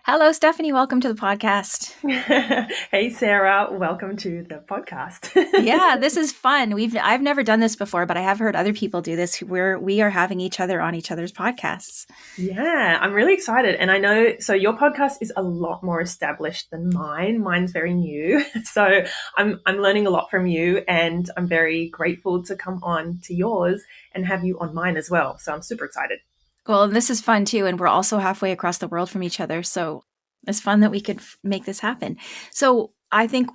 Hello, Stephanie. Welcome to the podcast. Hey, Sarah. Welcome to the podcast. Yeah, this is fun. I've never done this before, but I have heard other people do this where we are having each other on each other's podcasts. Yeah, I'm really excited. And I know, so your podcast is a lot more established than mine. Mine's very new. So I'm learning a lot from you, and I'm very grateful to come on to yours and have you on mine as well. So I'm super excited. Well, and this is fun too, and we're also halfway across the world from each other, so it's fun that we could make this happen. So I think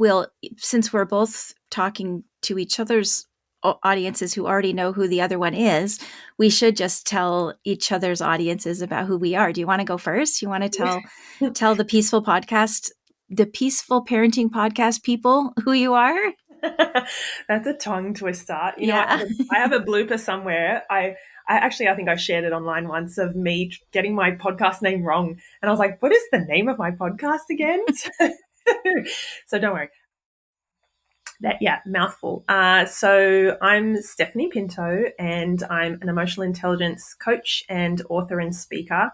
since we're both talking to each other's audiences who already know who the other one is, we should just tell each other's audiences about who we are. Do you want to go first? You want to tell the Peaceful Podcast, the Peaceful Parenting Podcast people who you are? That's a tongue twister. You know, Yeah. I have a blooper somewhere. I think I shared it online once of me getting my podcast name wrong. And I was like, what is the name of my podcast again? So don't worry. Mouthful. So I'm Stephanie Pinto, and I'm an emotional intelligence coach and author and speaker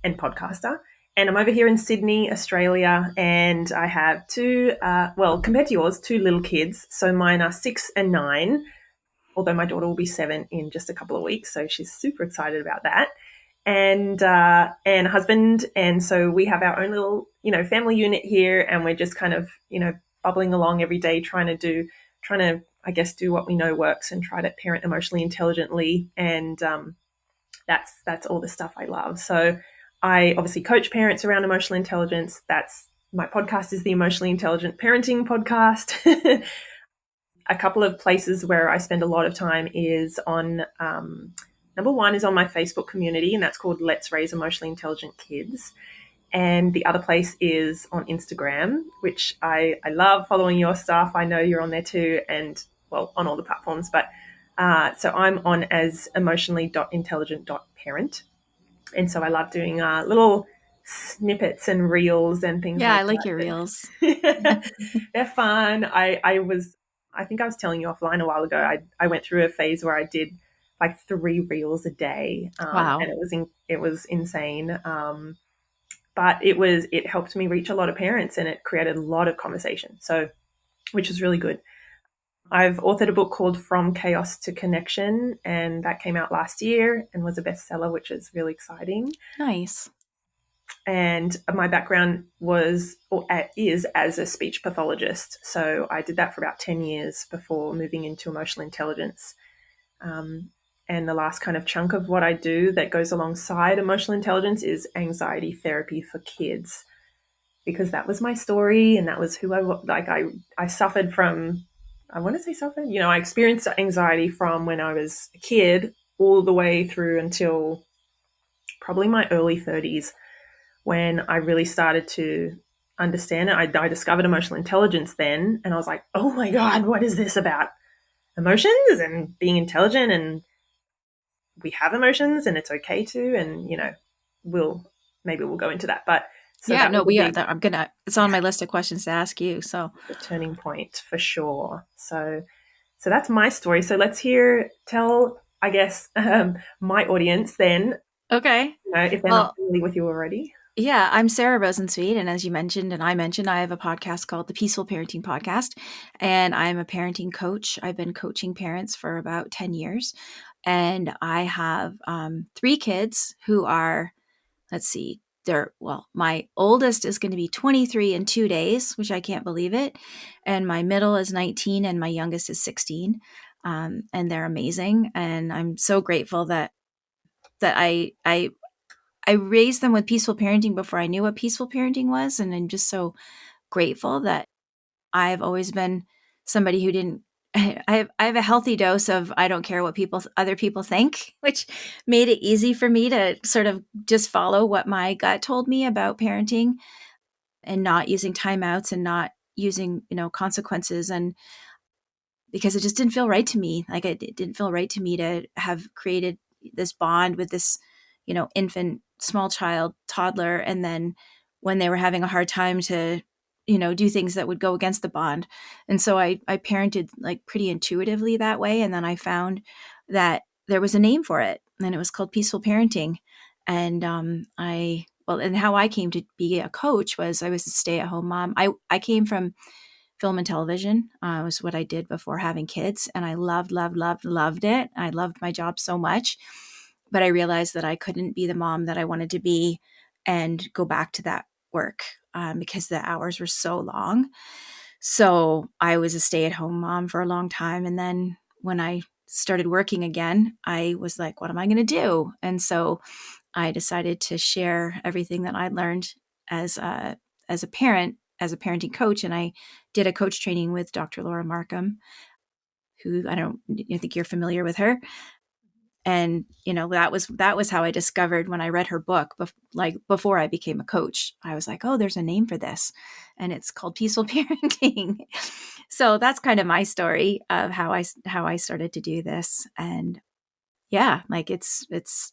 and podcaster. And I'm over here in Sydney, Australia, and I have compared to yours, two little kids. So mine are 6 and 9, although my daughter will be 7 in just a couple of weeks. So she's super excited about that. And husband. And so we have our own little, family unit here, and we're just kind of, bubbling along every day, trying to, I guess, do what we know works and try to parent emotionally intelligently. And that's all the stuff I love. So I obviously coach parents around emotional intelligence. That's my podcast is the Emotionally Intelligent Parenting Podcast. A couple of places where I spend a lot of time is on number one is on my Facebook community, and that's called Let's Raise Emotionally Intelligent Kids. And the other place is on Instagram, which I love following your stuff. I know you're on there too, and well, on all the platforms. But so I'm on as emotionally.intelligent.parent. And so I love doing little snippets and reels and things Yeah, I like like your reels. that. They're fun. I think I was telling you offline a while ago, I went through a phase where I did like 3 reels a day. Wow. And it was insane. But it helped me reach a lot of parents, and it created a lot of conversation. So, which was really good. I've authored a book called From Chaos to Connection, and that came out last year and was a bestseller, which is really exciting. Nice. And my background is as a speech pathologist. So I did that for about 10 years before moving into emotional intelligence. And the last kind of chunk of what I do that goes alongside emotional intelligence is anxiety therapy for kids, because that was my story, and that was who I suffered from. I want to say suffered. I experienced anxiety from when I was a kid all the way through until probably my early 30s, when I really started to understand it. I discovered emotional intelligence then, and I was like, oh my God, what is this about emotions and being intelligent? And we have emotions, and it's okay to, and maybe we'll go into that. But so Yeah, that no, was a we are. big It's on my list of questions to ask you. So, the turning point for sure. So that's my story. So let's tell, I guess, my audience then, okay. if they're not Well, familiar with you already. yeah, I'm Sarah Rosensweet. And as you mentioned, and I mentioned, I have a podcast called the Peaceful Parenting Podcast. And I'm a parenting coach. I've been coaching parents for about 10 years. And I have 3 kids who are, let's see, my oldest is going to be 23 in 2 days, which I can't believe it. And my middle is 19 and my youngest is 16. And they're amazing. And I'm so grateful that I raised them with peaceful parenting before I knew what peaceful parenting was. And I'm just so grateful that I've always been somebody who didn't. I have a healthy dose of I don't care what other people think, which made it easy for me to sort of just follow what my gut told me about parenting and not using timeouts and not using consequences, and because it just didn't feel right to me. Like it didn't feel right to me to have created this bond with this infant, small child, toddler, and then when they were having a hard time to do things that would go against the bond. And so I parented like pretty intuitively that way, and then I found that there was a name for it, and it was called peaceful parenting. And I well, and how I came to be a coach was I was a stay-at-home mom. I came from film and television, was what I did before having kids, and I loved it. I loved my job so much, but I realized that I couldn't be the mom that I wanted to be and go back to that work, because the hours were so long. So I was a stay-at-home mom for a long time, and then when I started working again, I was like, what am I going to do? And so I decided to share everything that I learned as a parent, as a parenting coach, and I did a coach training with Dr. Laura Markham, who I think you're familiar with her. And that was how I discovered when I read her book, like before I became a coach. I was like, oh, there's a name for this, and it's called peaceful parenting. So that's kind of my story of how I started to do this. And yeah, like it's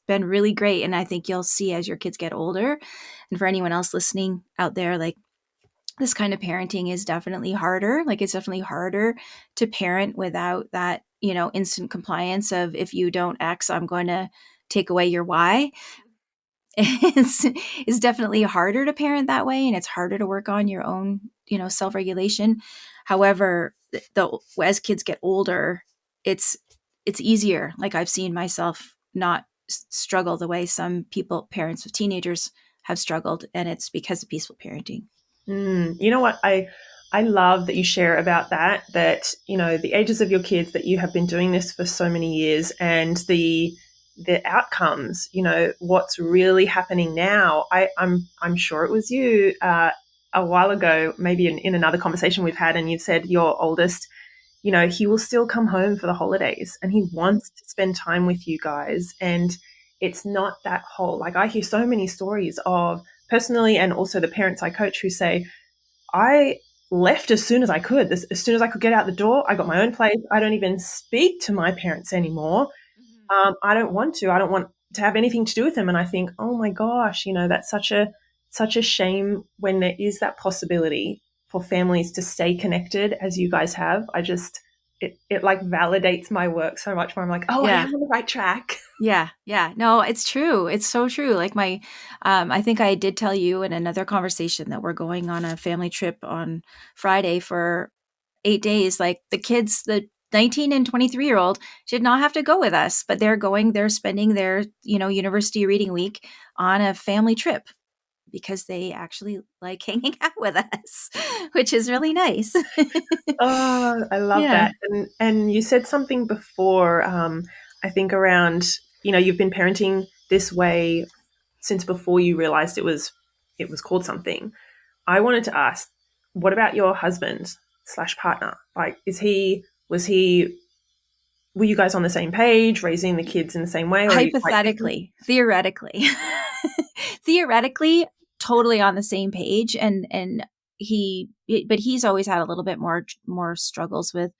been really great. And I think you'll see as your kids get older, and for anyone else listening out there, like this kind of parenting is definitely harder. Like it's definitely harder to parent without that, instant compliance of, if you don't X, I'm going to take away your Y. It's definitely harder to parent that way, and it's harder to work on your own, self-regulation. However, as kids get older, it's it's easier. Like I've seen myself not struggle the way some parents with teenagers have struggled, and it's because of peaceful parenting. You know what? I love that you share about that, the ages of your kids, that you have been doing this for so many years, and the outcomes, what's really happening now. I'm sure it was you a while ago, maybe in another conversation we've had, and you've said your oldest, he will still come home for the holidays and he wants to spend time with you guys. And it's not that whole, like, I hear so many stories of, personally, and also the parents I coach, who say, I left as soon as I could. As soon as I could get out the door, I got my own place. I don't even speak to my parents anymore. I don't want to. I don't want to have anything to do with them. And I think, oh my gosh, that's such a shame when there is that possibility for families to stay connected as you guys have. It like validates my work so much where I'm like, oh, I Yeah. am on the right track. Yeah, yeah. No, it's true. It's so true. Like I think I did tell you in another conversation that we're going on a family trip on Friday for 8 days. Like the kids, the 19 and 23-year-old did not have to go with us, but they're spending their, university reading week on a family trip because they actually like hanging out with us, which is really nice. Oh, I love Yeah. that. And you said something before, I think around, you've been parenting this way since before you realized it was called something. I wanted to ask, what about your husband slash partner? Like, were you guys on the same page, raising the kids in the same way, or are you quite different? Hypothetically, theoretically, theoretically, totally on the same page, and but he's always had a little bit more struggles with,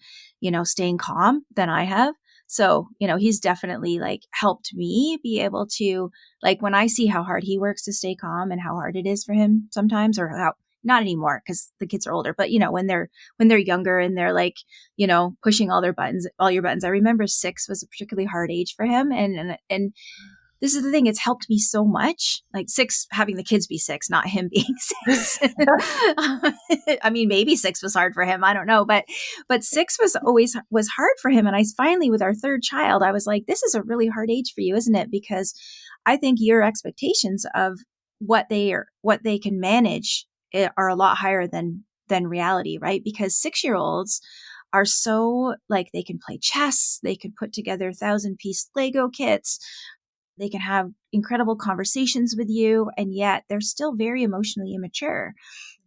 staying calm than I have. So, he's definitely like helped me be able to, like, when I see how hard he works to stay calm and how hard it is for him sometimes, or how, not anymore because the kids are older, but when they're younger and they're like, pushing all your buttons. I remember 6 was a particularly hard age for him. And this is the thing, it's helped me so much. Like 6, having the kids be 6, not him being 6. I mean, maybe 6 was hard for him. I don't know. But 6 was hard for him. And I finally, with our third child, I was like, this is a really hard age for you, isn't it? Because I think your expectations of what they can manage are a lot higher than reality, right? Because 6-year-olds are so, like, they can play chess, they can put together 1,000-piece Lego kits, they can have incredible conversations with you, and yet they're still very emotionally immature.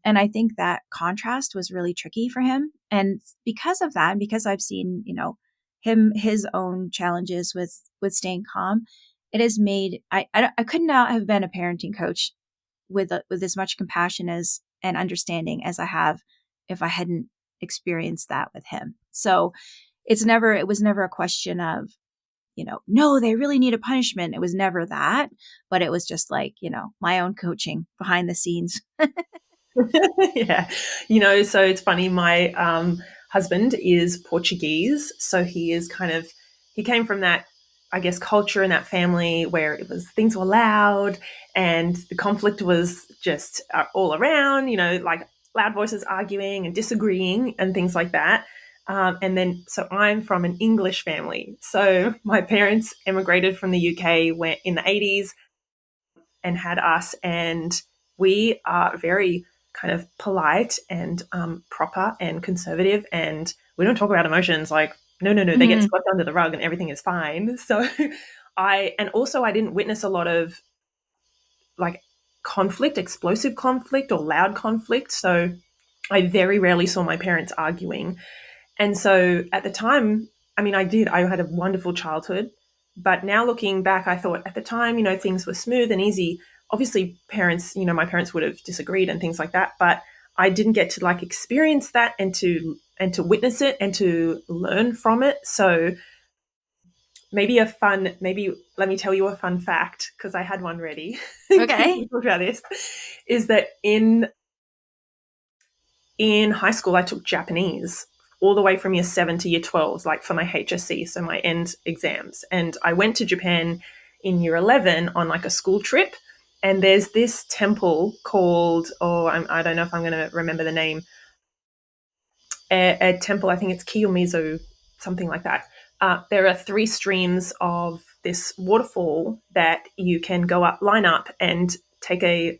And I think that contrast was really tricky for him. And because of that, and because I've seen, his own challenges with staying calm, it has made, I could not have been a parenting coach with as much compassion as and understanding as I have if I hadn't experienced that with him. So it was never a question of, no, they really need a punishment. It was never that, but it was just like, my own coaching behind the scenes. Yeah. So it's funny. My husband is Portuguese. So he came from that I guess, culture in that family where it was things were loud and the conflict was just all around, like loud voices arguing and disagreeing and things like that. And then, so I'm from an English family. So my parents immigrated from the UK in the 80s and had us, and we are very kind of polite and proper and conservative, and we don't talk about emotions. Like, no, no, no, they get Mhm. swept under the rug and everything is fine. So I didn't witness a lot of like conflict, explosive conflict or loud conflict. So I very rarely saw my parents arguing. And so at the time, I mean, I had a wonderful childhood. But now looking back, I thought at the time, things were smooth and easy. Obviously, my parents would have disagreed and things like that. But I didn't get to like experience that and to witness it and to learn from it. So maybe let me tell you a fun fact because I had one ready because Okay. we talked about this, is that in high school, I took Japanese all the way from year 7 to year 12, like for my HSC, so my end exams. And I went to Japan in year 11 on like a school trip. And there's this temple called, I don't know if I'm going to remember the name, a temple, I think it's Kiyomizu, something like that. There are 3 streams of this waterfall that you can go up, line up, and take a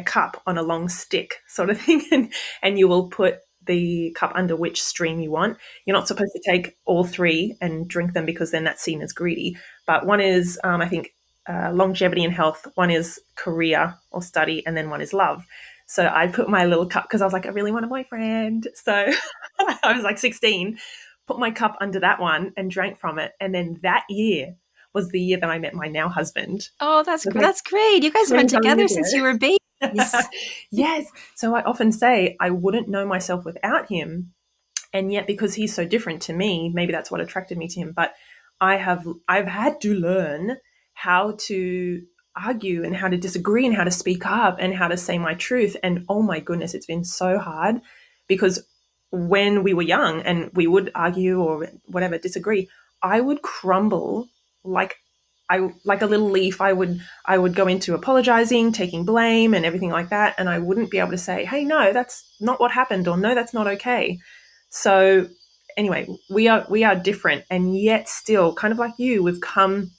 cup on a long stick, sort of thing, and you will put the cup under which stream you want. You're not supposed to take all 3 and drink them because then that's seen as greedy. But one is, I think, longevity and health, one is career or study, and then one is love. So I put my little cup because I was like, I really want a boyfriend. So I was like 16, put my cup under that one and drank from it. And then that year was the year that I met my now husband. Oh, It was like that's great. You guys have been 20 something together years since you were ago. babies. Yes. So I often say I wouldn't know myself without him. And yet, because he's so different to me, maybe that's what attracted me to him. But I've had to learn how to argue and how to disagree and how to speak up and how to say my truth. And oh my goodness, it's been so hard because when we were young and we would argue or whatever, disagree, I would crumble like like a little leaf. I would go into apologizing, taking blame and everything like that, and I wouldn't be able to say, "Hey, no, that's not what happened," or "No, that's not okay." So anyway, we are different, and yet still, kind of like you, we've come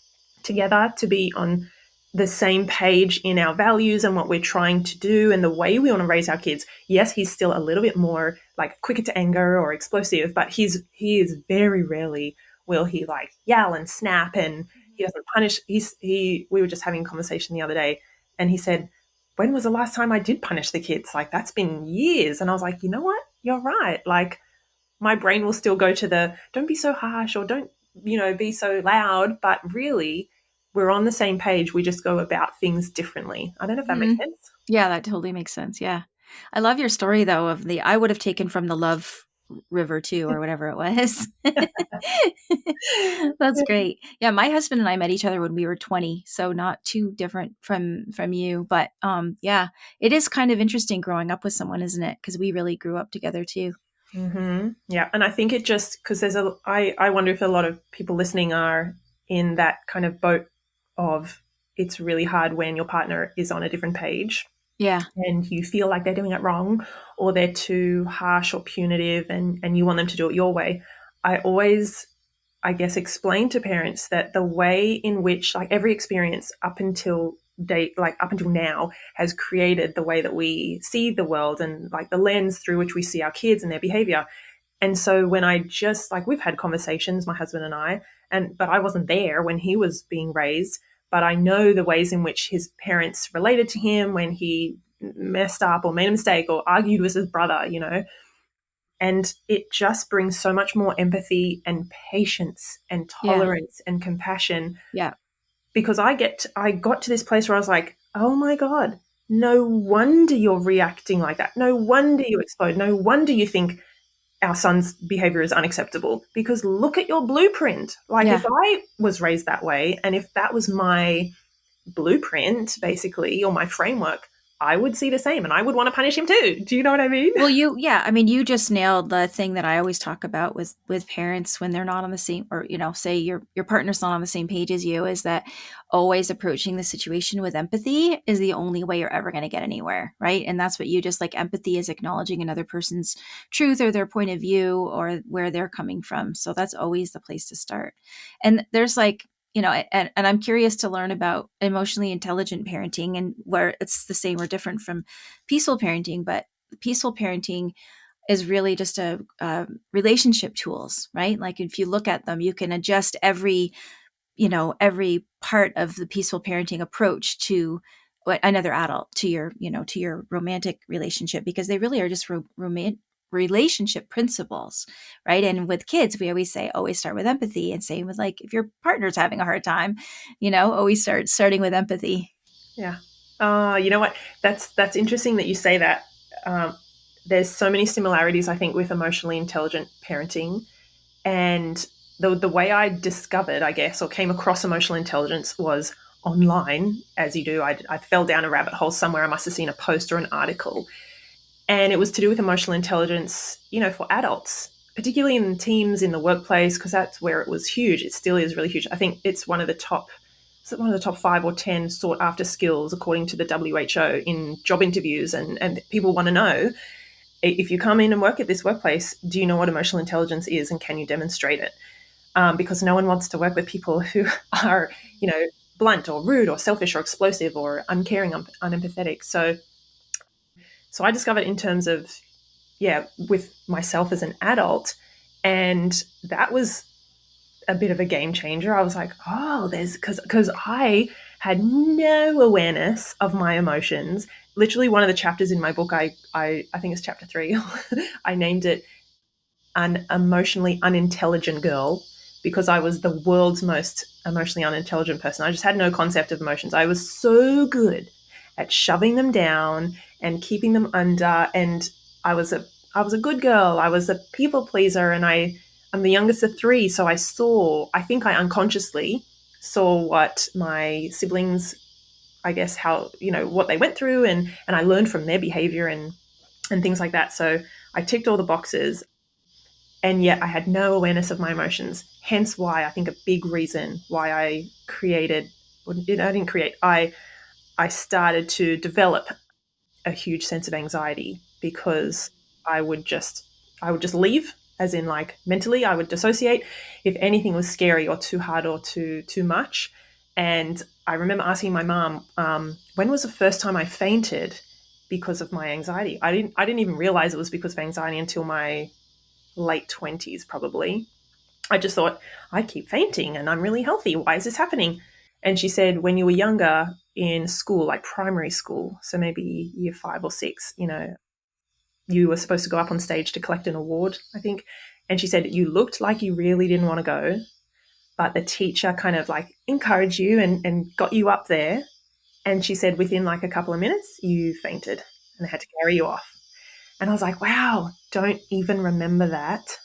together to be on the same page in our values and what we're trying to do and the way we want to raise our kids. Yes, he's still a little bit more like quicker to anger or explosive, but he is very rarely will he like yell and snap, and he doesn't punish. He we were just having a conversation the other day, and he said, when was the last time I did punish the kids? Like, that's been years. And I was like, you know what? You're right. Like, my brain will still go to the don't be so harsh or don't, be so loud. But really, we're on the same page. We just go about things differently. I don't know if that makes Mhm. sense. Yeah, that totally makes sense. Yeah. I love your story though of the I would have taken from the love river too or whatever it was. That's great. Yeah, my husband and I met each other when we were 20, so not too different from you, but yeah, it is kind of interesting growing up with someone, isn't it? Cuz we really grew up together too. Yeah, and I think it just because I wonder if a lot of people listening are in that kind of boat of it's really hard when your partner is on a different page Yeah. and you feel like they're doing it wrong or they're too harsh or punitive and you want them to do it your way. I always, I guess, explain to parents that the way in which like every experience up until now has created the way that we see the world and like the lens through which we see our kids and their behavior. And so when I just like we've had conversations, my husband and I, and but I wasn't there when he was being raised, but I know the ways in which his parents related to him when he messed up or made a mistake or argued with his brother. And it just brings so much more empathy and patience and Yeah. tolerance and compassion Yeah. because I got to this place where I was like, "Oh my god, no wonder you're reacting like that. No wonder you explode. No wonder you think our son's behavior is unacceptable because look at your blueprint. Like if Yeah. I was raised that way and if that was my blueprint basically or my framework, I would see the same and I would want to punish him too. Do you know what I mean? Well, yeah, I mean, you just nailed the thing that I always talk about with parents when they're not on the same, or say your partner's not on the same page as you, is that always approaching the situation with empathy is the only way you're ever going to get anywhere, right? And that's what you just like. Empathy is acknowledging another person's truth or their point of view or where they're coming from. So that's always the place to start. And there's like, and I'm curious to learn about emotionally intelligent parenting and where it's the same or different from peaceful parenting, but peaceful parenting is really just a relationship tools, right? Like if you look at them, you can adjust every part of the peaceful parenting approach to another adult, to your romantic relationship, because they really are just relationship principles, right? And with kids, we always say always start with empathy, and same with like if your partner's having a hard time, always starting with empathy. Yeah. You know what? That's interesting that you say that. Um, there's so many similarities, I think, with emotionally intelligent parenting. And the way I discovered, I guess, or came across emotional intelligence was online, as you do. I fell down a rabbit hole somewhere. I must have seen a post or an article. And it was to do with emotional intelligence, for adults, particularly in teams in the workplace, because that's where it was huge. It still is really huge. I think it's one of the top, is it one of the top 5 or 10 sought after skills according to the WHO in job interviews, and people want to know, if you come in and work at this workplace, do you know what emotional intelligence is and can you demonstrate it? Because no one wants to work with people who are, blunt or rude or selfish or explosive or uncaring, unempathetic. So I discovered in terms of, yeah, with myself as an adult, and that was a bit of a game changer. I was like, oh, there's because I had no awareness of my emotions. Literally, one of the chapters in my book, I think it's chapter 3. I named it "An Emotionally Unintelligent Girl" because I was the world's most emotionally unintelligent person. I just had no concept of emotions. I was so good at shoving them down and keeping them under, and I was a I was a good girl. I was a people pleaser, and I'm the youngest of 3, so I think I unconsciously saw what my siblings, I guess, how, what they went through, and I learned from their behavior and things like that. So I ticked all the boxes, and yet I had no awareness of my emotions. Hence why I think a big reason why I created, I didn't create, I started to develop a huge sense of anxiety because I would just I would just leave, as in like mentally I would dissociate if anything was scary or too hard or too much. And I remember asking my mom, when was the first time I fainted because of my anxiety? I didn't even realize it was because of anxiety until my late 20s probably. I just thought, I keep fainting and I'm really healthy. Why is this happening? And she said, when you were younger in school, like primary school, so maybe year 5 or 6, you were supposed to go up on stage to collect an award, I think. And she said, you looked like you really didn't want to go, but the teacher kind of like encouraged you and got you up there. And she said, within like a couple of minutes, you fainted and they had to carry you off. And I was like, wow, don't even remember that.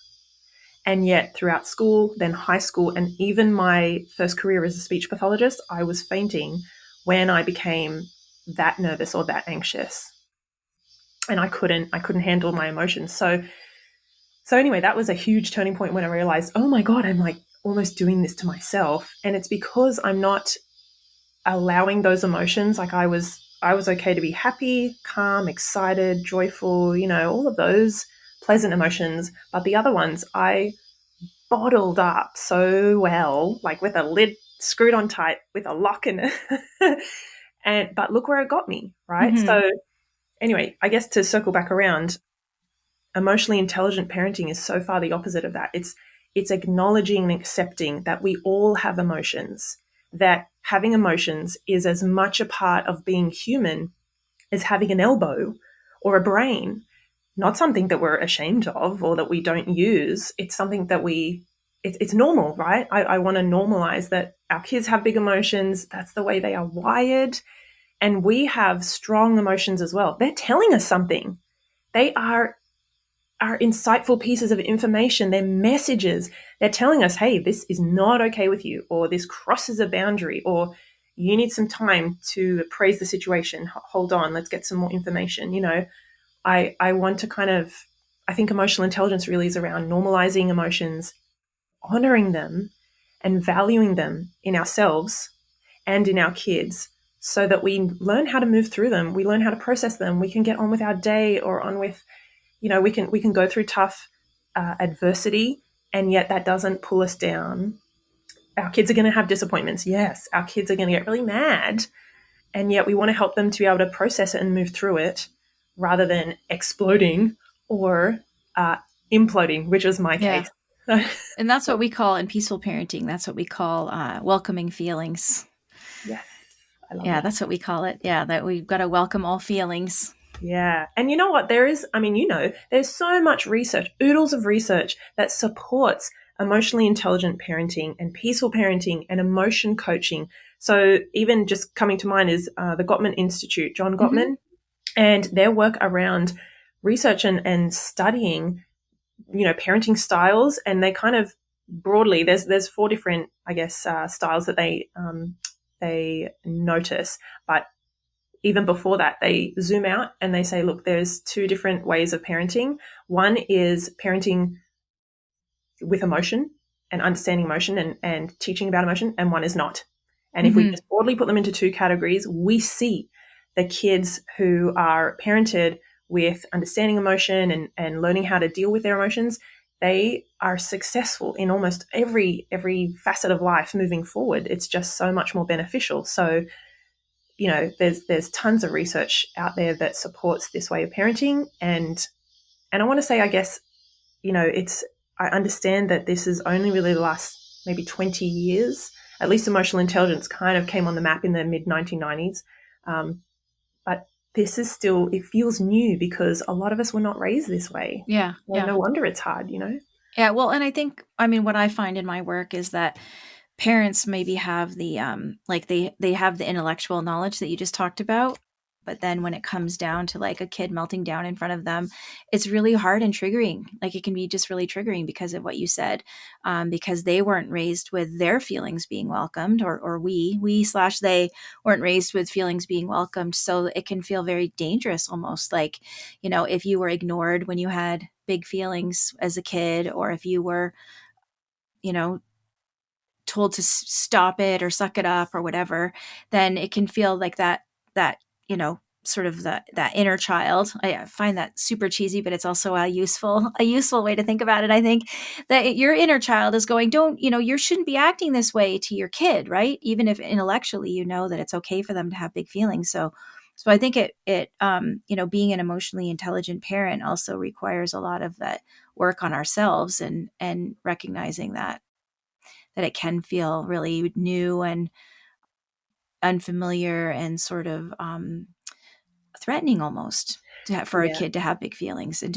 And yet, throughout school, then high school, and even my first career as a speech pathologist, I was fainting when I became that nervous or that anxious, and I couldn't handle my emotions. So anyway, that was a huge turning point when I realized, oh my god, I'm like almost doing this to myself, and it's because I'm not allowing those emotions. Like I was okay to be happy, calm, excited, joyful, all of those pleasant emotions, but the other ones I bottled up so well, like with a lid screwed on tight with a lock in it. And but look where it got me, right? Mm-hmm. So anyway, I guess to circle back around, emotionally intelligent parenting is so far the opposite of that. It's acknowledging and accepting that we all have emotions, that having emotions is as much a part of being human as having an elbow or a brain, not something that we're ashamed of or that we don't use. It's something that it's normal, right? I want to normalize that our kids have big emotions. That's the way they are wired. And we have strong emotions as well. They're telling us something. They are insightful pieces of information. They're messages. They're telling us, hey, this is not okay with you, or this crosses a boundary, or you need some time to appraise the situation. Hold on, let's get some more information. I want to kind of, I think emotional intelligence really is around normalizing emotions, honoring them, and valuing them in ourselves and in our kids so that we learn how to move through them. We learn how to process them. We can get on with our day or on with, we can go through tough adversity, and yet that doesn't pull us down. Our kids are going to have disappointments. Yes, our kids are going to get really mad, and yet we want to help them to be able to process it and move through it rather than exploding or uh, imploding, which was my Yeah. case. And that's what we call in peaceful parenting, that's what we call welcoming feelings. Yes, I love Yeah, that. that's what we call it. Yeah, that we've got to welcome all feelings. Yeah. And you know what? There's so much research, oodles of research that supports emotionally intelligent parenting and peaceful parenting and emotion coaching. So, even just coming to mind is the Gottman Institute, John Hmm. Gottman, and their work around research and studying, parenting styles. And they kind of broadly, there's four different, I guess, styles that they notice. But even before that, they zoom out and they say, look, there's two different ways of parenting. One is parenting with emotion and understanding emotion and teaching about emotion, and one is not. And if we Hmm. just broadly put them into two categories, we see the kids who are parented with understanding emotion and learning how to deal with their emotions, they are successful in almost every facet of life moving forward. It's just so much more beneficial. So there's tons of research out there that supports this way of parenting, and I want to say, I guess, it's I understand that this is only really the last maybe 20 years. At least emotional intelligence kind of came on the map in the mid 1990s, but this is still, it feels new because a lot of us were not raised this way. Yeah, Well, yeah. no wonder it's hard. Yeah, well, and I think, I mean, what I find in my work is that parents maybe have the like they have the intellectual knowledge that you just talked about, but then when it comes down to like a kid melting down in front of them, it's really hard and triggering. Like it can be just really triggering because of what you said, because they weren't raised with their feelings being welcomed, or we slash they weren't raised with feelings being welcomed, so it can feel very dangerous, almost like, if you were ignored when you had big feelings as a kid, or if you were, you know told to stop it or suck it up or whatever, then it can feel like that sort of that inner child. I find that super cheesy, but it's also a useful way to think about it. I think that your inner child is going, don't, you shouldn't be acting this way to your kid, right? Even if intellectually you know that it's okay for them to have big feelings. So I think being an emotionally intelligent parent also requires a lot of that work on ourselves, and recognizing that it can feel really new and unfamiliar and sort of threatening, almost, for a Yeah. kid to have big feelings, and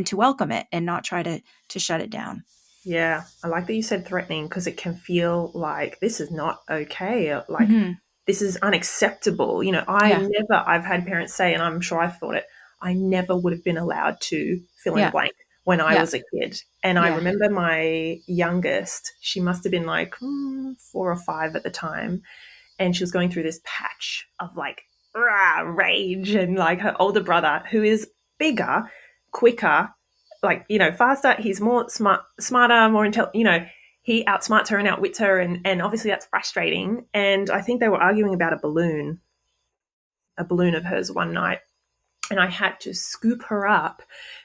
to welcome it and not try to shut it down. Yeah, I like that you said threatening because it can feel like this is not okay. Like Hmm. this is unacceptable. Yeah, I've had parents say, and I'm sure I thought it, I never would have been allowed to fill in the yeah, blank when I yeah, was a kid. And I yeah, remember my youngest, she must have been like 4 or 5 at the time, and she was going through this patch of like rage, and like her older brother, who is bigger, quicker, like faster, he's more smarter, more intelligent, he outsmarts her and outwits her, and obviously that's frustrating. And I think they were arguing about a balloon of hers one night, and I had to scoop her up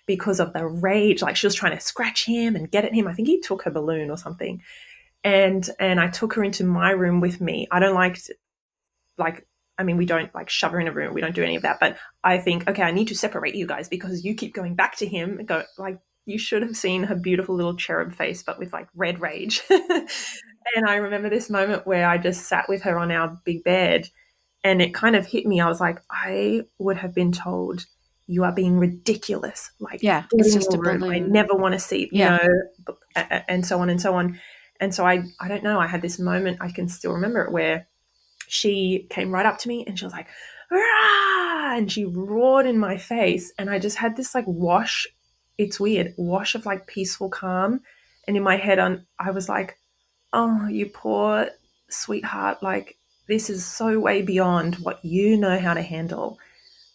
because of the rage. Like she was trying to scratch him and get at him. I think he took her balloon or something, and I took her into my room with me. I don't like I mean, we don't like shove her in a room. We don't do any of that. But I think, okay, I need to separate you guys because you keep going back to him. Go like you should have seen her beautiful little cherub face, but with like red rage. And I remember this moment where I just sat with her on our big bed, and it kind of hit me. I was like, I would have been told you are being ridiculous. Like, yeah. get It's in just your a room. I balloon. never want to see, Yeah, and so on and so on. And so I don't know. I had this moment. I can still remember it where she came right up to me and she was like, "Rah!" And she roared in my face. And I just had this like wash, it's weird, wash of like peaceful calm. And in my head, I was like, oh, you poor sweetheart. Like, this is so way beyond what you know how to handle.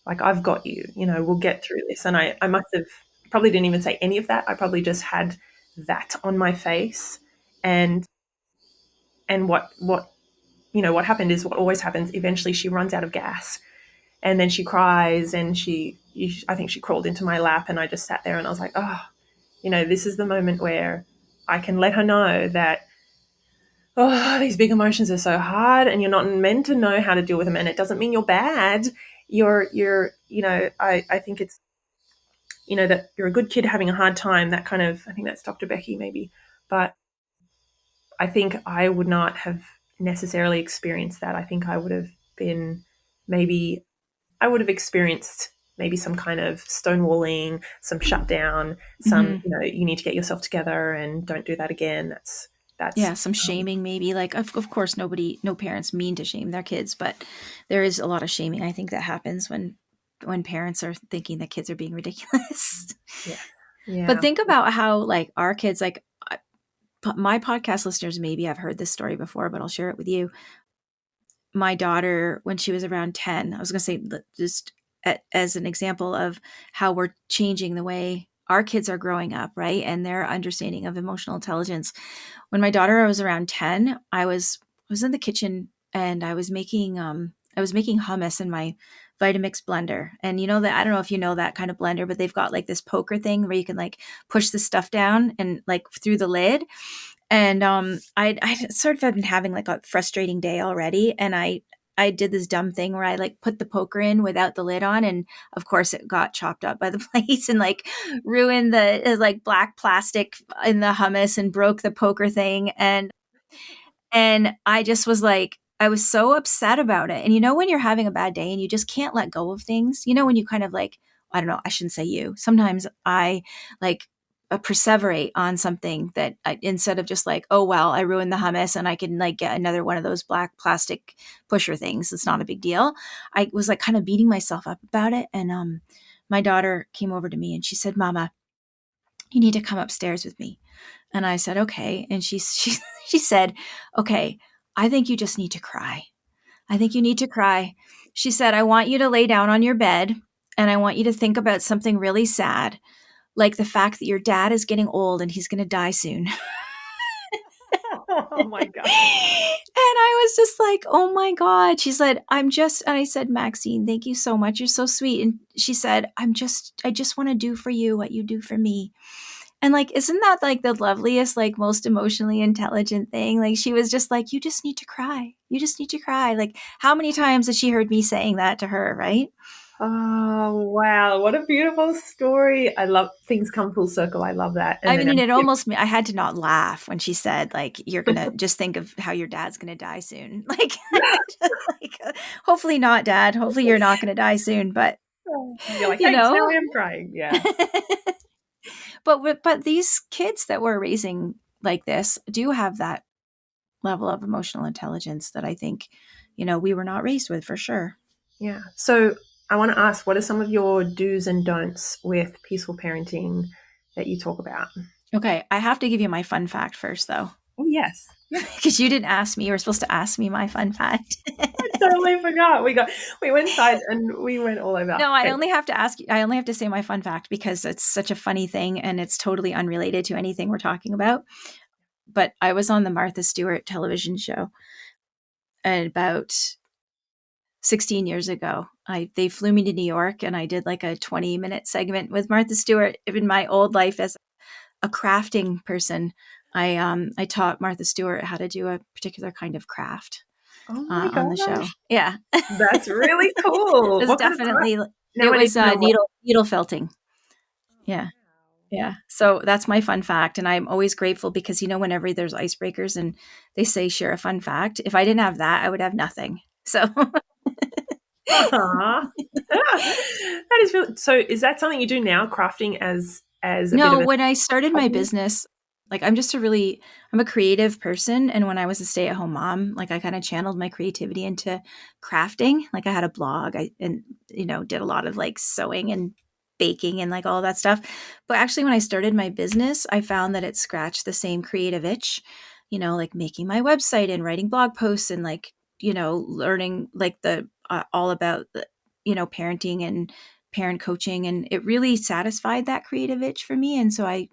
Like, I've got you, we'll get through this. And I must have probably didn't even say any of that. I probably just had that on my face. And what happened is what always happens. Eventually she runs out of gas, and then she cries, and I think she crawled into my lap, and I just sat there and I was like, oh, this is the moment where I can let her know that, oh, these big emotions are so hard and you're not meant to know how to deal with them. And it doesn't mean you're bad. I think it's, that you're a good kid having a hard time, that kind of, I think that's Dr. Becky maybe. But I think I would not have necessarily experienced that. I think I would have been maybe, I would have experienced maybe some kind of stonewalling, some shutdown, some, Mm-hmm. you need to get yourself together and don't do that again. That's Yeah, some shaming maybe. Like, of course, no parents mean to shame their kids, but there is a lot of shaming, I think, that happens when parents are thinking that kids are being ridiculous. yeah, But yeah. think about how, like, our kids, like, my podcast listeners maybe have heard this story before, but I'll share it with you. My daughter, when she was around 10, I was going to say, just as an example of how we're changing the way our kids are growing up, right? And their understanding of emotional intelligence. When my daughter was around 10, I was in the kitchen and I was making hummus in my Vitamix blender. And you know that, I don't know if you know that kind of blender, but they've got like this poker thing where you can like push the stuff down and like through the lid. And I sort of been having like a frustrating day already, and I did this dumb thing where I like put the poker in without the lid on, and of course it got chopped up by the plates and like ruined the like black plastic in the hummus and broke the poker thing. And I just was like, I was so upset about it. And you know, when you're having a bad day and you just can't let go of things, you know, when you kind of like, I don't know, I shouldn't say you. Sometimes I like perseverate on something that instead of just like, oh, well, I ruined the hummus and I can like get another one of those black plastic pusher things. It's not a big deal. I was like kind of beating myself up about it. And my daughter came over to me and she said, Mama, you need to come upstairs with me. And I said, okay. And she said, okay, I think you just need to cry. I think you need to cry. She said, I want you to lay down on your bed and I want you to think about something really sad, like the fact that your dad is getting old and he's going to die soon. Oh my And God. I was just like, oh my God. She said, and I said, Maxine, thank you so much. You're so sweet. And she said, I just want to do for you what you do for me. And like, isn't that like the loveliest, like most emotionally intelligent thing? Like, she was just like, you just need to cry. You just need to cry. Like, how many times has she heard me saying that to her, right? Oh, wow. What a beautiful story. I love things come full circle. I love that. And I then mean, it almost, I had to not laugh when she said, like, you're going to just think of how your dad's going to die soon. Like, like, hopefully not, dad. Hopefully you're not going to die soon. But, you're like, you thanks, now know, I am crying. Yeah. but these kids that we're raising like this do have that level of emotional intelligence that I think, we were not raised with for sure. Yeah. So I want to ask, what are some of your do's and don'ts with peaceful parenting that you talk about? Okay, I have to give you my fun fact first, though, Oh, yes. Yes. because you didn't ask me. You were supposed to ask me my fun fact. I totally forgot. We went inside and we went all over. No, I Okay. only have to ask you. I only have to say my fun fact because it's such a funny thing and it's totally unrelated to anything we're talking about. But I was on the Martha Stewart television show about 16 years ago. They flew me to New York and I did like a 20-minute segment with Martha Stewart in my old life as a crafting person. I taught Martha Stewart how to do a particular kind of craft Oh my on the show. gosh. Yeah, That's really it cool. was What kind of craft? definitely Now it I need was to know what. needle felting. Oh, Yeah. wow. Yeah. So that's my fun fact. And I'm always grateful because, whenever there's icebreakers and they say share a fun fact, if I didn't have that, I would have nothing. So Aw. That is really so. Is that something you do now, crafting as a bit no, of a when I started my hobby? business, like I'm a creative person. And when I was a stay at home mom, like I kind of channeled my creativity into crafting. Like I had a blog and, did a lot of like sewing and baking and like all that stuff. But actually, when I started my business, I found that it scratched the same creative itch, like making my website and writing blog posts and like learning like the all about the, parenting and parent coaching, and it really satisfied that creative itch for me. And so I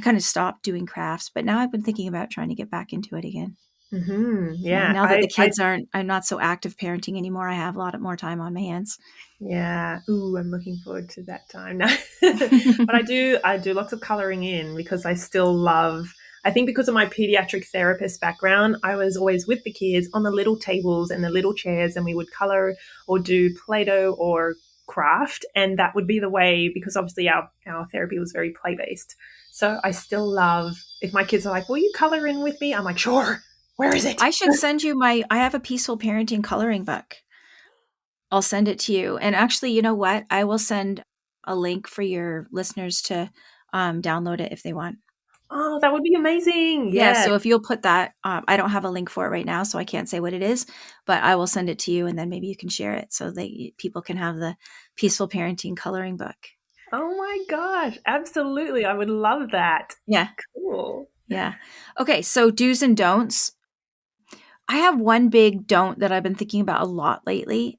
kind of stopped doing crafts, but now I've been thinking about trying to get back into it again. Yeah, Yeah, now that the kids aren't, I'm not so active parenting anymore. I have a lot more time on my hands. yeah. Ooh, I'm looking forward to that time now. But I do lots of coloring in because I still love. I think because of my pediatric therapist background, I was always with the kids on the little tables and the little chairs, and we would color or do Play-Doh or craft, and that would be the way because obviously our therapy was very play based. So I still love if my kids are like, "Will you color in with me?" I'm like, "Sure." Where is it? I should send you I have a peaceful parenting coloring book. I'll send it to you. And actually, you know what? I will send a link for your listeners to download it if they want. Oh, that would be amazing. Yeah. Yeah. So if you'll put that, I don't have a link for it right now, so I can't say what it is, but I will send it to you, and then maybe you can share it so that people can have the peaceful parenting coloring book. Oh my gosh, absolutely. I would love that. Yeah. Cool. Yeah. Okay. So do's and don'ts. I have one big don't that I've been thinking about a lot lately.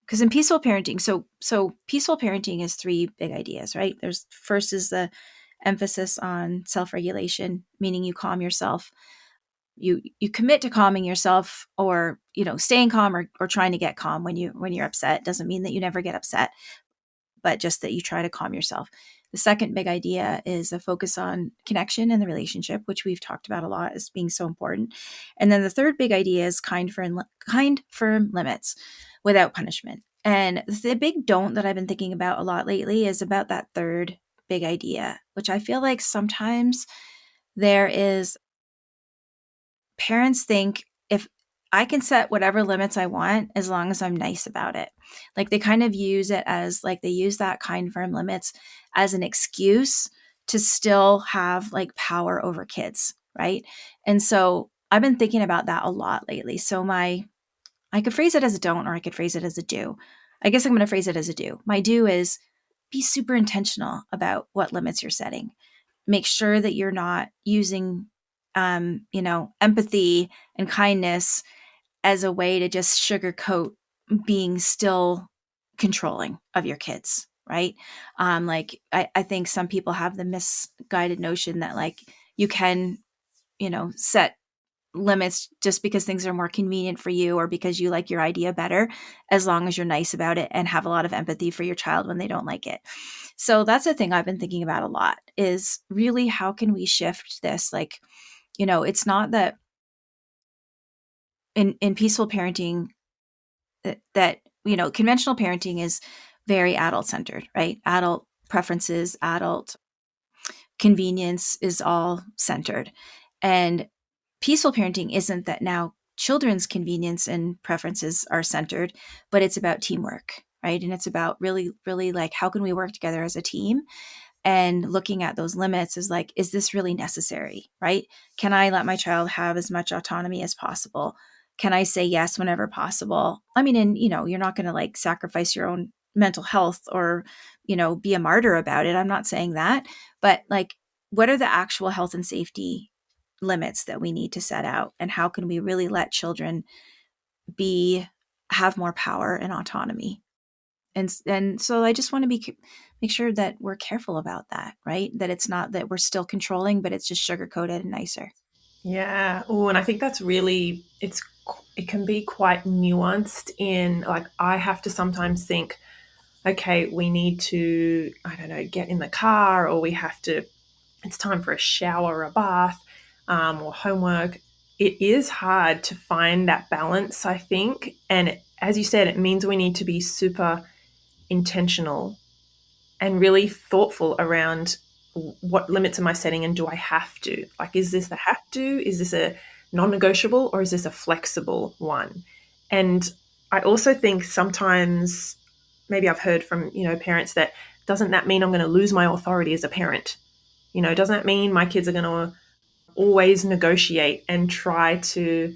Because in peaceful parenting, so peaceful parenting is three big ideas, right? There's first is the emphasis on self-regulation, meaning you calm yourself. You commit to calming yourself, or staying calm, or trying to get calm when you're upset. Doesn't mean that you never get upset, but just that you try to calm yourself. The second big idea is a focus on connection and the relationship, which we've talked about a lot as being so important. And then the third big idea is kind, firm limits without punishment. And the big don't that I've been thinking about a lot lately is about that third big idea, which I feel like sometimes there is parents think if I can set whatever limits I want as long as I'm nice about it. Like they kind of use it as like they use that kind firm limits as an excuse to still have like power over kids, right? And so I've been thinking about that a lot lately. So I could phrase it as a don't, or I could phrase it as a do. I guess I'm going to phrase it as a do. My do is be super intentional about what limits you're setting. Make sure that you're not using empathy and kindness as a way to just sugarcoat being still controlling of your kids, right? Like I think some people have the misguided notion that like you can, set limits just because things are more convenient for you, or because you like your idea better, as long as you're nice about it and have a lot of empathy for your child when they don't like it. So that's the thing I've been thinking about a lot, is really how can we shift this? Like, it's not that in peaceful parenting that conventional parenting is very adult centered, right? Adult preferences, adult convenience is all centered. And peaceful parenting isn't that now children's convenience and preferences are centered, but it's about teamwork, right? And it's about really, really like, how can we work together as a team? And looking at those limits is like, is this really necessary, right? Can I let my child have as much autonomy as possible? Can I say yes whenever possible? I mean, and you're not going to like sacrifice your own mental health, or be a martyr about it. I'm not saying that, but like, what are the actual health and safety limits that we need to set out, and how can we really let children be have more power and autonomy? And so I just want to make sure that we're careful about that, right? That it's not that we're still controlling, but it's just sugar coated and nicer. Yeah. Oh, and I think that's really it can be quite nuanced in like I have to sometimes think, okay, we need to, I don't know, get in the car, or we have to, it's time for a shower or a bath, or homework. It is hard to find that balance, I think. And as you said, it means we need to be super intentional and really thoughtful around what limits am I setting, and do I have to? Like, is this a have to? Is this a non negotiable, or is this a flexible one? And I also think sometimes maybe I've heard from, parents that doesn't that mean I'm going to lose my authority as a parent? Doesn't that mean my kids are going to always negotiate and try to,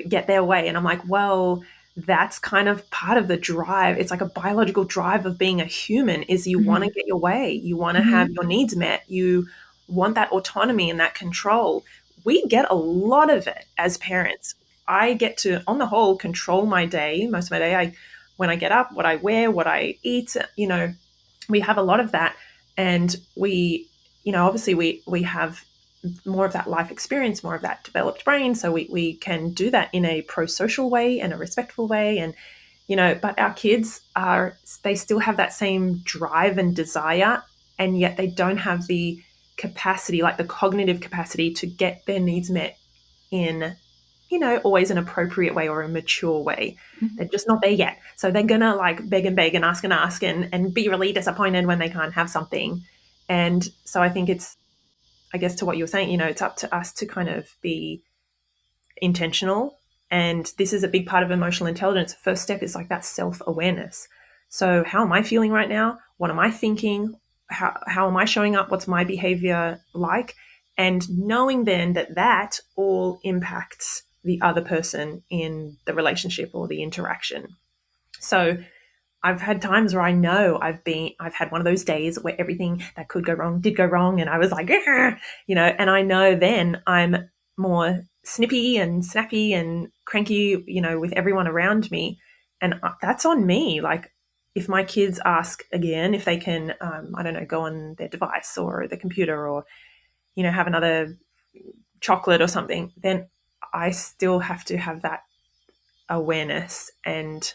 get their way? And I'm like, well, that's kind of part of the drive. It's like a biological drive of being a human is you want to Mm-hmm. get your way. You want to have Mm-hmm. your needs met. You want that autonomy and that control. We get a lot of it as parents. I get to, on the whole, control my day, most of my day. When I get up, what I wear, what I eat, we have a lot of that. And obviously we have more of that life experience, more of that developed brain. So we can do that in a pro-social way and a respectful way. And, but our kids they still have that same drive and desire, and yet they don't have the capacity, like the cognitive capacity to get their needs met in, always an appropriate way or a mature way. Mhm. They're just not there yet. So they're going to like beg and ask and be really disappointed when they can't have something. And so I think it's, I guess, to what you were saying, it's up to us to kind of be intentional. And this is a big part of emotional intelligence. First step is like that self-awareness. So how am I feeling right now? What am I thinking? How am I showing up? What's my behavior like? And knowing then that all impacts the other person in the relationship or the interaction. So I've had times where I know I've had one of those days where everything that could go wrong did go wrong. And I was like, and I know then I'm more snippy and snappy and cranky, with everyone around me. And that's on me. Like, if my kids ask again if they can, I don't know, go on their device or the computer or, have another chocolate or something, then I still have to have that awareness and,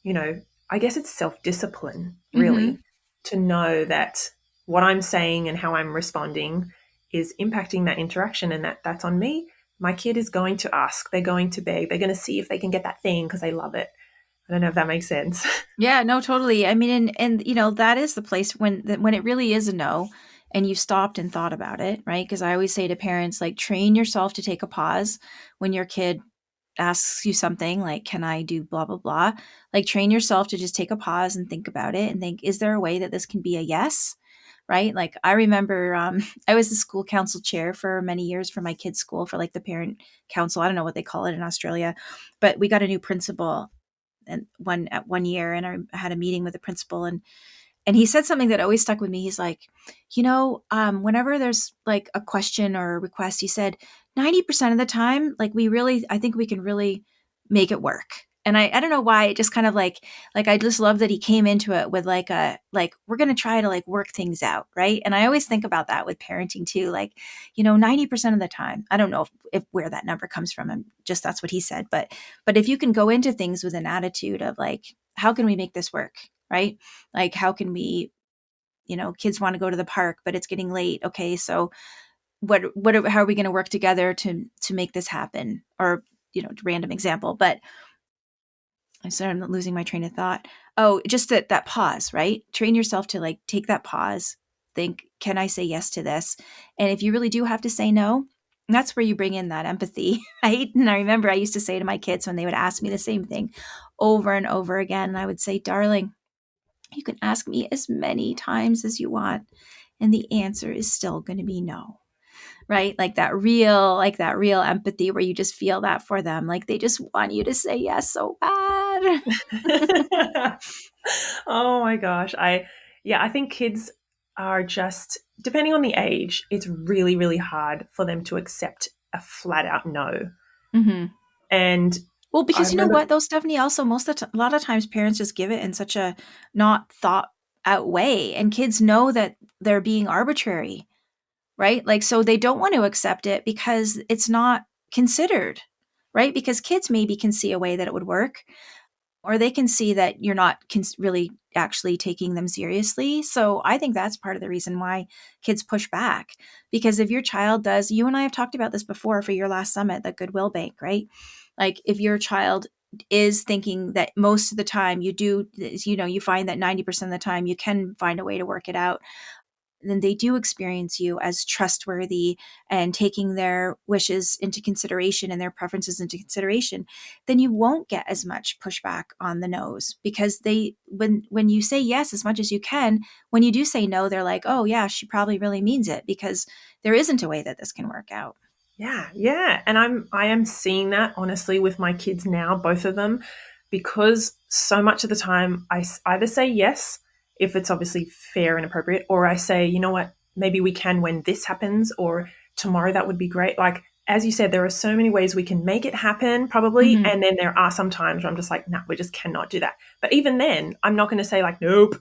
you know, I guess it's self discipline, Mhm. really, to know that what I'm saying and how I'm responding is impacting that interaction, and that's on me. My kid is going to ask, they're going to beg, they're going to see if they can get that thing because they love it. I don't know if that makes sense. Yeah, no, totally. I mean, and that is the place when it really is a no, and you've stopped and thought about it, right? Because I always say to parents, like, train yourself to take a pause when your kid asks you something like, "Can I do blah blah blah?" Like, train yourself to just take a pause and think about it and think, "Is there a way that this can be a yes?" Right? Like, I remember I was the school council chair for many years for my kids' school, for like the parent council. I don't know what they call it in Australia, but we got a new principal and one year, and I had a meeting with the principal, and he said something that always stuck with me. He's like, whenever there's like a question or a request, he said 90% of the time, like, I think we can really make it work. And I don't know why, it just kind of like I just love that he came into it with we're gonna try to like work things out, right? And I always think about that with parenting too, like, 90% of the time. I don't know if where that number comes from, and just that's what he said, but if you can go into things with an attitude of like, how can we make this work, right? Like, how can we, kids want to go to the park, but it's getting late. Okay, so how are we going to work together to make this happen? Or, random example, but I'm sorry, I'm losing my train of thought. Oh, just that pause, right? Train yourself to like take that pause, think, can I say yes to this? And if you really do have to say no, that's where you bring in that empathy, right? And I remember I used to say to my kids when they would ask me the same thing over and over again, and I would say, darling, you can ask me as many times as you want, and the answer is still going to be no. Right? Like that real empathy where you just feel that for them. Like they just want you to say yes so bad. Oh my gosh. I think kids are just, depending on the age, it's really, really hard for them to accept a flat out no. Mm-hmm. And Well, I because you know remember, what, though, Stephanie, also a lot of times parents just give it in such a not thought out way, and kids know that they're being arbitrary, right? Like, so they don't want to accept it because it's not considered, right? Because kids maybe can see a way that it would work, or they can see that you're not really actually taking them seriously. So I think that's part of the reason why kids push back. Because if your child does, you and I have talked about this before for your last summit, the Goodwill Bank, right? Like, if your child is thinking that most of the time you find that 90% of the time you can find a way to work it out, then they do experience you as trustworthy and taking their wishes into consideration and their preferences into consideration, then you won't get as much pushback on the no's, because when you say yes as much as you can, when you do say no, they're like, oh yeah, she probably really means it, because there isn't a way that this can work out. yeah. And I am seeing that honestly with my kids now, both of them, because so much of the time either say yes, if it's obviously fair and appropriate, or I say, you know what, maybe we can when this happens, or tomorrow that would be great. Like, as you said, there are so many ways we can make it happen, probably. Mhm. And then there are some times where I'm just like, no, we just cannot do that. But even then, I'm not going to say, like, nope.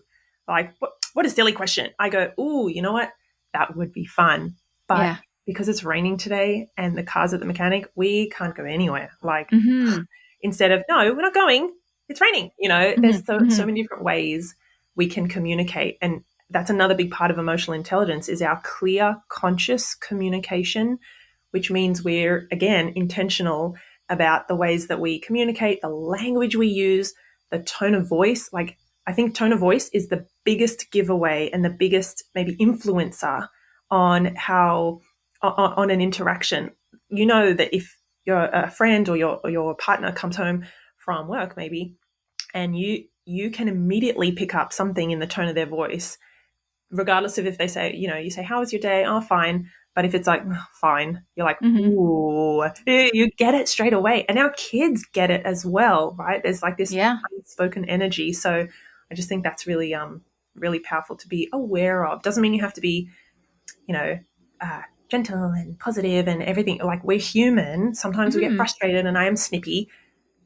Like, what a silly question. I go, ooh, you know what? That would be fun. But Yeah. because it's raining today and the car's at the mechanic, we can't go anywhere. Like, Mhm. instead of, no, we're not going, it's raining. There's Mhm. so Mhm. many different ways we can communicate. And that's another big part of emotional intelligence is our clear, conscious communication, which means we're, again, intentional about the ways that we communicate, the language we use, the tone of voice. Like, I think tone of voice is the biggest giveaway and the biggest maybe influencer on how on an interaction. You know that if your friend or your partner comes home from work maybe, and you can immediately pick up something in the tone of their voice, regardless of if they say, you say, how was your day? Oh, fine. But if it's like, "Oh, fine," you're like, Mhm. ooh, you get it straight away. And our kids get it as well, right? There's like this Yeah. unspoken energy. So I just think that's really, really powerful to be aware of. Doesn't mean you have to be, you know, uh, gentle and positive and everything. Like, we're human. Sometimes we get Mhm. frustrated, and I am snippy.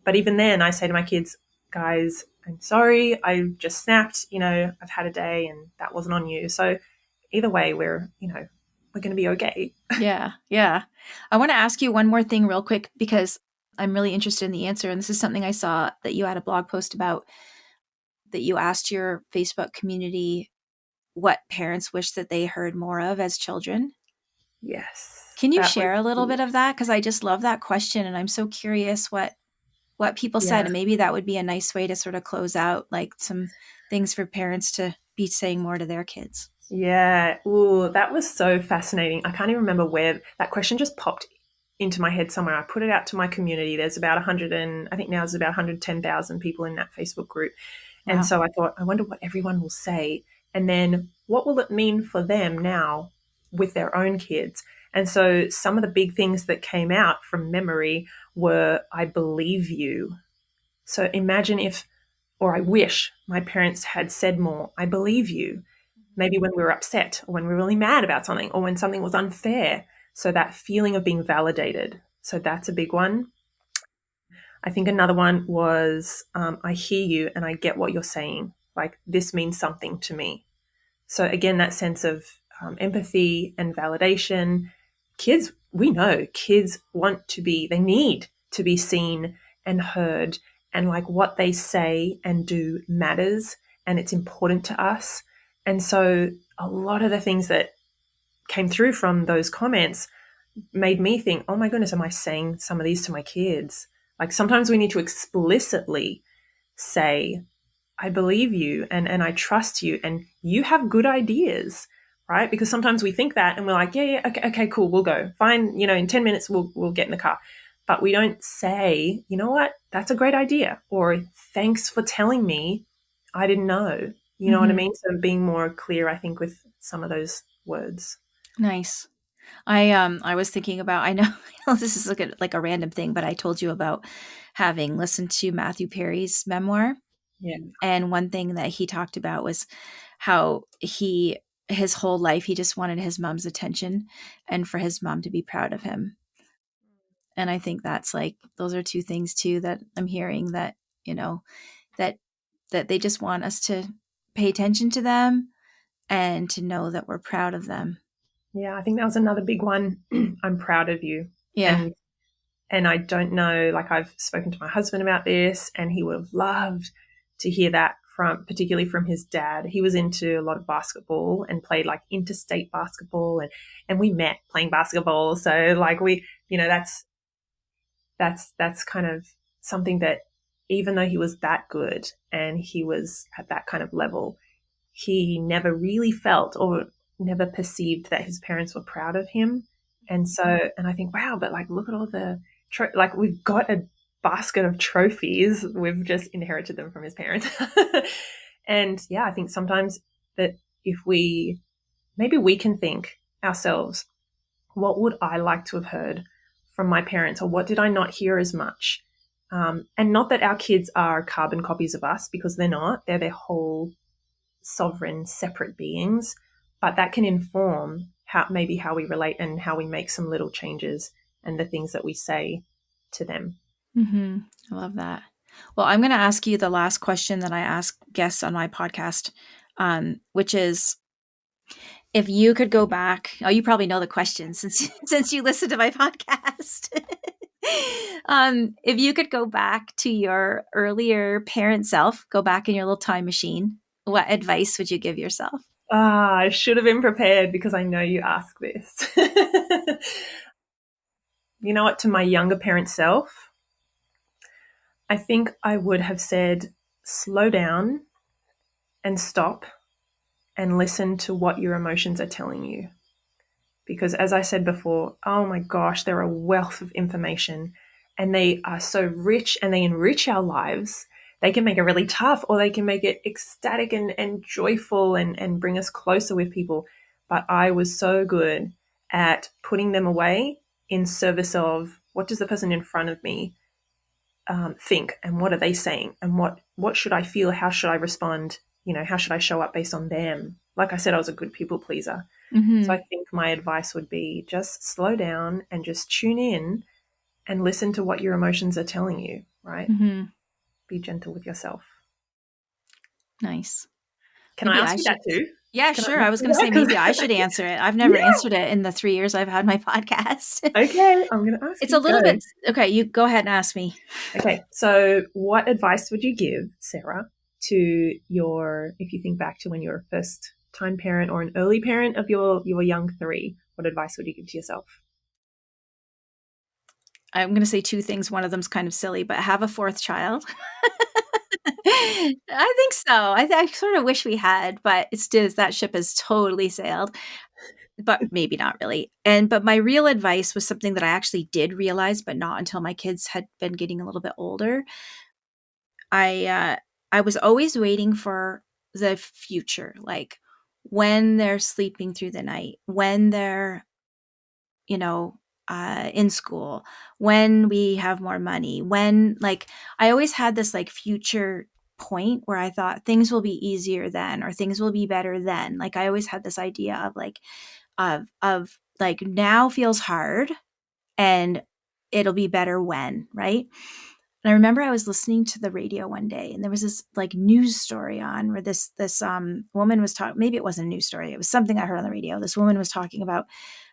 But even then, I say to my kids, guys, I'm sorry, I just snapped. I've had a day, and that wasn't on you. So either way, we're going to be okay. Yeah. Yeah. I want to ask you one more thing real quick because I'm really interested in the answer, and this is something I saw that you had a blog post about, that you asked your Facebook community what parents wish that they heard more of as children. Yes, Can you that was share a little bit of huge. that? Because I just love that question, and I'm so curious what people said, Yeah. and maybe that would be a nice way to sort of close out, like, some things for parents to be saying more to their kids. Yeah. Ooh, that was so fascinating. I can't even remember where that question just popped into my head somewhere. I put it out to my community. There's about 100 and I think now there's about 110,000 people in that Facebook group. And Wow. so I thought, I wonder what everyone will say. And then what will it mean for them now with their own kids? And so some of the big things that came out from memory were, I believe you. So imagine if, or I wish my parents had said more, I believe you. Maybe when we were upset or when we were really mad about something or when something was unfair. So that feeling of being validated. So that's a big one. I think another one was, I hear you and I get what you're saying. Like, this means something to me. So again, that sense of empathy and validation. Kids, we know kids they need to be seen and heard, and like what they say and do matters, and it's important to us. And so a lot of the things that came through from those comments made me think, oh my goodness, am I saying some of these to my kids? Like, sometimes we need to explicitly say, I believe you and I trust you and you have good ideas, right? Because sometimes we think that and we're like, yeah, okay, cool, we'll go. Fine, in 10 minutes we'll get in the car. But we don't say, you know what, that's a great idea. Or thanks for telling me. I didn't know. You know what I Mhm. mean? So being more clear, I think, with some of those words. Nice. I was thinking about, I know, I know this is like a random thing, but I told you about having listened to Matthew Perry's memoir, Yeah. and one thing that he talked about was how his whole life he just wanted his mom's attention and for his mom to be proud of him. And I think that's like, those are two things too that I'm hearing, that, you know, that they just want us to pay attention to them and to know that we're proud of them. Yeah, I think that was another big one. I'm proud of you. Yeah. And I don't know, like, I've spoken to my husband about this and he would have loved to hear that particularly from his dad. He was into a lot of basketball and played like interstate basketball, and we met playing basketball. So like that's kind of something that, even though he was that good and he was at that kind of level, he never really felt or never perceived that his parents were proud of him. And so, and I think, wow, but like, look at all like, we've got a basket of trophies. We've just inherited them from his parents. And yeah, I think sometimes that if maybe we can think ourselves, what would I like to have heard from my parents, or what did I not hear as much? And not that our kids are carbon copies of us, because they're not. They're their whole sovereign, separate beings, but that can inform how we relate and how we make some little changes and the things that we say to them. Mm-hmm. I love that. Well, I'm going to ask you the last question that I ask guests on my podcast, which is, if you could go back, oh, you probably know the question since since you listen to my podcast. If you could go back to your earlier parent self, go back in your little time machine, what advice would you give yourself? Ah, I should have been prepared because I know you ask this. You know what? To my younger parent self, I think I would have said, slow down and stop and listen to what your emotions are telling you. Because as I said before, oh my gosh, they're a wealth of information and they are so rich and they enrich our lives. They can make it really tough or they can make it ecstatic and joyful and bring us closer with people. But I was so good at putting them away in service of what does the person in front of me think and what are they saying and what should I feel? How should I respond? You know, how should I show up based on them? Like I said, I was a good people pleaser. So I Mm-hmm. think my advice would be just slow down and just tune in and listen to what your emotions are telling you, right? Mm-hmm. Be gentle with yourself. Nice. Can I Maybe ask I you that should. too? Yeah, Can I sure. I ask was you going to say maybe I should that? answer it. I've never Yeah. answered it in the 3 years I've had my podcast. Okay, I'm going to ask It's a you. Go. little bit okay. You go ahead and ask me. Okay, so what advice would you give, Sarah, to your, if you think back to when you were a first time parent or an early parent of your young three, what advice would you give to yourself? I'm going to say two things. One of them's kind of silly, but have a fourth child. I think so. I sort of wish we had, but it's just that ship has totally sailed. But maybe not really. But my real advice was something that I actually did realize, but not until my kids had been getting a little bit older. I was always waiting for the future, like when they're sleeping through the night, when they're, you know, in school, when we have more money, when, like, I always had this like future point where I thought things will be easier then or things will be better then. Like I always had this idea of like of like now feels hard and it'll be better when, right? And I remember I was listening to the radio one day and there was this like news story on where this woman was talking, maybe it wasn't a news story, it was something I heard on the radio. This woman was talking about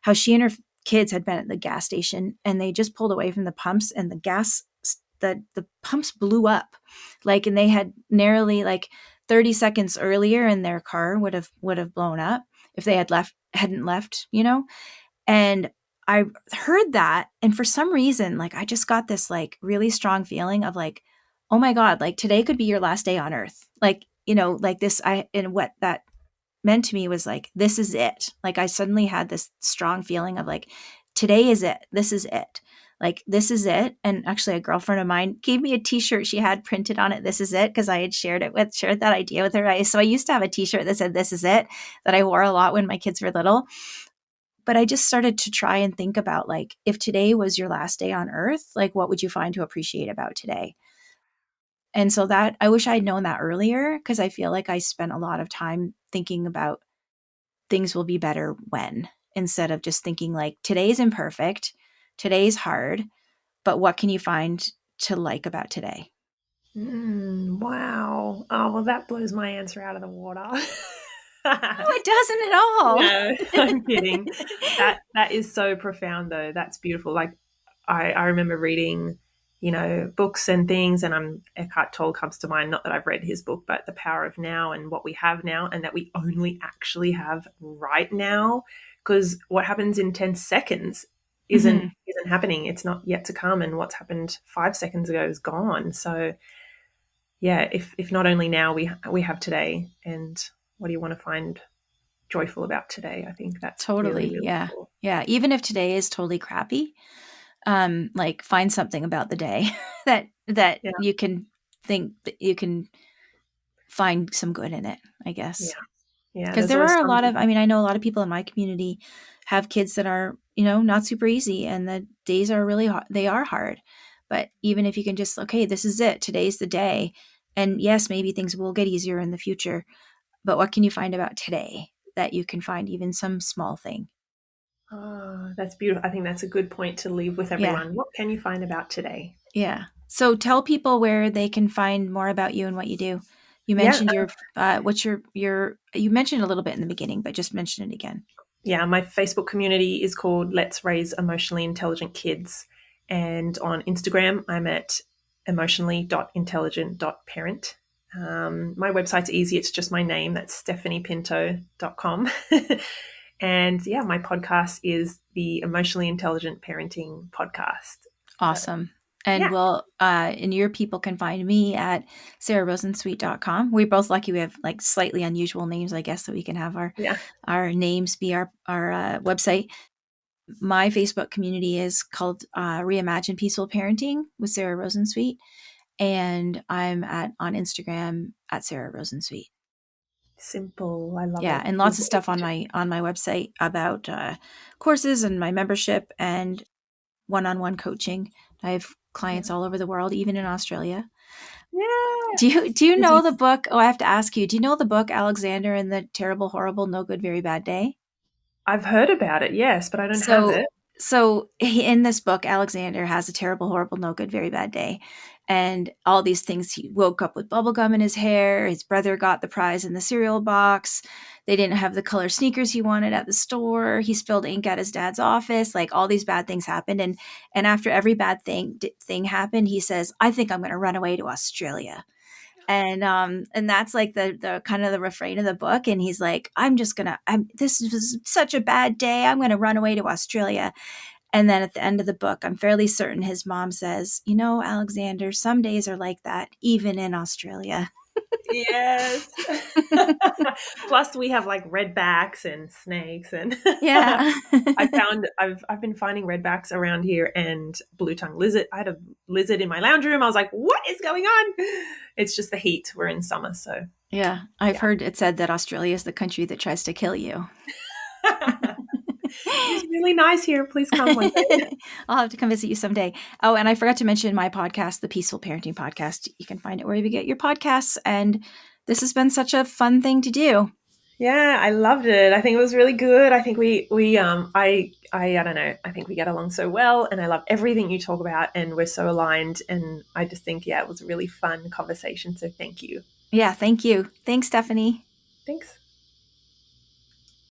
how she and her kids had been at the gas station and they just pulled away from the pumps and the pumps blew up. Like, and they had narrowly like 30 seconds earlier and their car would have blown up if they hadn't left, you know? And I heard that. And for some reason, like, I just got this like really strong feeling of like, oh my God, like today could be your last day on earth. Like, like this, and what that meant to me was like, this is it. Like, I suddenly had this strong feeling of like, today is it. This is it. Like, this is it. And actually, a girlfriend of mine gave me a t-shirt she had printed on it. This is it. Cause I had shared that idea with her. So I used to have a t-shirt that said, this is it, that I wore a lot when my kids were little. But I just started to try and think about like, if today was your last day on earth, like what would you find to appreciate about today? And so that I wish I had known that earlier because I feel like I spent a lot of time thinking about things will be better when, instead of just thinking like today's imperfect, today's hard, but what can you find to like about today? Wow. Oh, well, that blows my answer out of the water. No, it No, doesn't at I'm kidding. all. That is so profound though. That's beautiful. Like I remember reading, books and things, and Eckhart Tolle comes to mind. Not that I've read his book, but The Power of Now and what we have now, and that we only actually have right now. Because what happens in 10 seconds isn't Hmm. isn't happening. It's not yet to come, and what's happened 5 seconds ago is gone. So yeah, if not only now we have today, and what do you want to find joyful about today? I think that's really, Totally. really Yeah. cool. Yeah. Even if today is totally crappy, like find something about the day that Yeah, you can think that you can find some good in it, I yeah, guess. yeah. Because There's there always are a lot of, I something. mean, I know a lot of people in my community have kids that are, not super easy and the days are really hard. They are hard. But even if you can just, okay, this is it. Today's the day. And yes, maybe things will get easier in the future. But what can you find about today that you can find even some small thing? Oh, that's beautiful. I think that's a good point to leave with Yeah. everyone. What can you find about today? Yeah. So tell people where they can find more about you and what you do. You Yeah, mentioned what's your you mentioned a little bit in the beginning, but just mention it again. yeah, my Facebook community is called Let's Raise Emotionally Intelligent Kids. And on Instagram, I'm at emotionally.intelligent.parent. My website's easy. It's just my name. That's stephaniepinto.com. And yeah, my podcast is the Emotionally Intelligent Parenting Podcast. So Awesome. And yeah, well, and your people can find me at sarahrosensweet.com. We're both lucky we have like slightly unusual names, I guess, so we can have yeah, our names be our website. My Facebook community is called Reimagine Peaceful Parenting with Sarah Rosensweet, and I'm at on Instagram at Sarah Rosensweet. simple. I love Yeah, it. and lots of stuff on my website about courses and my membership and one-on-one coaching. I have clients all over the world, even in Australia. Yeah. Do you Did know you the book? Oh, I have to ask you. Do you know the book Alexander and the Terrible, Horrible, No Good, Very Bad Day? I've heard about it, yes, but I don't have So it. in this book, Alexander has a terrible, horrible, no good, very bad day. And all these things, he woke up with bubble gum in his hair. His brother got the prize in the cereal box. They didn't have the color sneakers he wanted at the store. He spilled ink at his dad's office. Like all these bad things happened. And after every bad thing happened, he says, I think I'm going to run away to Australia. And that's like the kind of the refrain of the book. And he's like, I'm this was such a bad day, I'm gonna run away to Australia. And then at the end of the book, I'm fairly certain his mom says, you know, Alexander, some days are like that, even in Australia. Yes. Plus, we have like redbacks and snakes, and Yeah. I've been finding redbacks around here and blue tongue lizard. I had a lizard in my lounge room. I was like, "What is going on?" It's just the heat. We're in summer, so Yeah, I've yeah. heard it said that Australia is the country that tries to kill you. It is really nice here. Please come one day. I'll have to come visit you someday. Oh, and I forgot to mention my podcast, the Peaceful Parenting Podcast. You can find it wherever you get your podcasts. And this has been such a fun thing to do. Yeah, I loved it. I think it was really good. I think I don't know. I think we get along so well, and I love everything you talk about, and we're so aligned. And I just think, yeah, it was a really fun conversation. So thank you. Yeah, thank you. Thanks, Stephanie. Thanks.